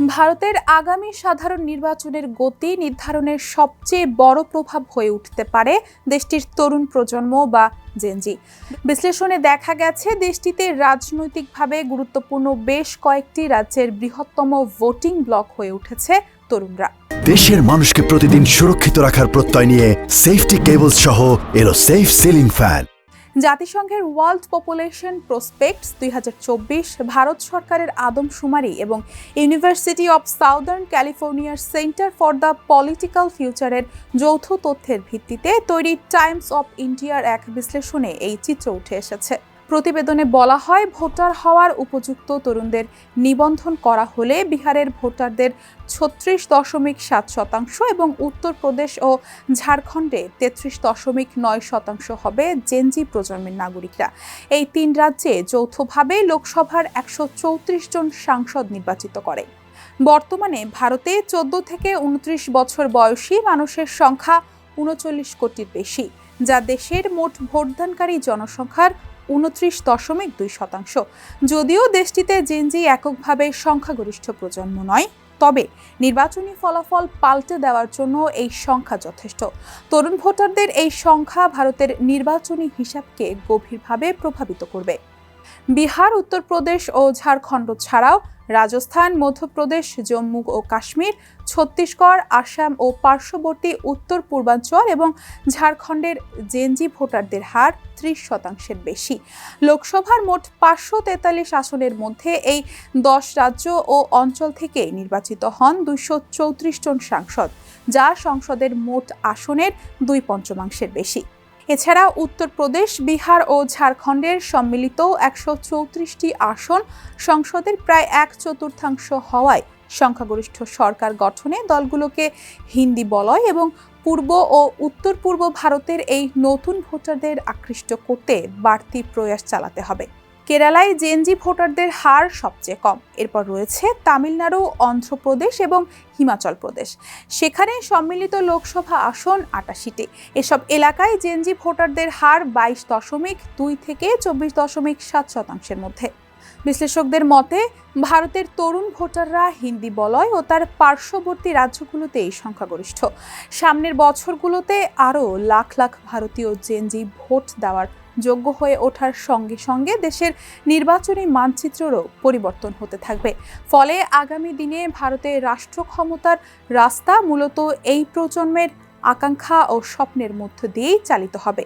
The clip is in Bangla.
ভারতের আগামী সাধারণ নির্বাচনের গতি নির্ধারণের সবচেয়ে বড় প্রভাব হয়ে উঠতে পারে দেশটির তরুণ প্রজন্ম বা জেনজি। বিশ্লেষণে দেখা গেছে দেশটিতে রাজনৈতিকভাবে গুরুত্বপূর্ণ বেশ কয়েকটি রাজ্যের বৃহত্তম ভোটিং ব্লক হয়ে উঠেছে তরুণরা। দেশের মানুষকে প্রতিদিন সুরক্ষিত রাখার প্রত্যয় নিয়ে সেফটি কেবলস সহ এলো সেফ সিলিং ফ্যান। জাতিসংঘের ওয়ার্ল্ড পপুলেশন প্রসপেক্টস 2024, ভারত সরকারের আদমশুমারি এবং ইউনিভার্সিটি অব সাউদার্ন ক্যালিফোর্নিয়ার সেন্টার ফর দ্য পলিটিক্যাল ফিউচারের যৌথ তথ্যের ভিত্তিতে তৈরি টাইমস অব ইন্ডিয়ার এক বিশ্লেষণে এই চিত্র উঠে এসেছে। প্রতিবেদনে বলা হয়, ভোটার হওয়ার উপযুক্ত তরুণদের নিবন্ধন করা হলে বিহারের ভোটারদের 36.7% এবং উত্তরপ্রদেশ ও ঝাড়খণ্ডে 33.9% হবে জেনজি প্রজন্মের নাগরিকরা। এই তিন রাজ্যে যৌথভাবে লোকসভার 134 জন সাংসদ নির্বাচিত করে। বর্তমানে ভারতে 14 থেকে 29 বছর বয়সী মানুষের সংখ্যা 39 কোটির বেশি, যা দেশের মোট ভোটদানকারী জনসংখ্যার 29.2%। যদিও দেশটিতে জেনজি এককভাবে সংখ্যাগরিষ্ঠ প্রজন্ম নয়, তবে নির্বাচনী ফলাফল পাল্টে দেওয়ার জন্য এই সংখ্যা যথেষ্ট। তরুণ ভোটারদের এই সংখ্যা ভারতের নির্বাচনী হিসাবকে গভীরভাবে প্রভাবিত করবে। বিহার, উত্তরপ্রদেশ ও ঝাড়খণ্ড ছাড়াও রাজস্থান, মধ্যপ্রদেশ, জম্মু ও কাশ্মীর, ছত্তিশগড়, আসাম ও পার্শ্ববর্তী উত্তর পূর্বাঞ্চল এবং ঝাড়খণ্ডের জেনজি ভোটারদের হার 30%-এর বেশি। লোকসভার মোট 543 আসনের মধ্যে এই 10 রাজ্য ও অঞ্চল থেকে নির্বাচিত হন 234 জন সাংসদ, যা সংসদের মোট আসনের 2/5 বেশি। এছাড়া উত্তরপ্রদেশ, বিহার ও ঝাড়খণ্ডের সম্মিলিত 134টি আসন সংসদের প্রায় 1/4 হওয়ায় সংখ্যাগরিষ্ঠ সরকার গঠনে দলগুলোকে হিন্দি বলয় এবং পূর্ব ও উত্তর পূর্ব ভারতের এই নতুন ভোটারদের আকৃষ্ট করতে বাড়তি প্রয়াস চালাতে হবে। কেরালায় জেনজি ভোটারদের হার সবচেয়ে কম, এরপর রয়েছে তামিলনাড়ু, অন্ধ্রপ্রদেশ এবং হিমাচল প্রদেশ। সেখানে সম্মিলিত লোকসভা আসন 88টি। এসব এলাকায় জেনজি ভোটারদের হার 22.2 থেকে 24.7%-এর মধ্যে। বিশ্লেষকদের মতে, ভারতের তরুণ ভোটাররা হিন্দি বলয় ও তার পার্শ্ববর্তী রাজ্যগুলোতেই সংখ্যাগরিষ্ঠ। সামনের বছরগুলোতে আরও লাখ লাখ ভারতীয় জেনজি ভোট দেওয়ার যোগ্য হয়ে ওঠার সঙ্গে সঙ্গে দেশের নির্বাচনী মানচিত্রেরও পরিবর্তন হতে থাকবে। ফলে আগামী দিনে ভারতের রাষ্ট্র ক্ষমতার রাস্তা মূলত এই প্রজন্মের আকাঙ্ক্ষা ও স্বপ্নের মধ্য দিয়েই চালিত হবে।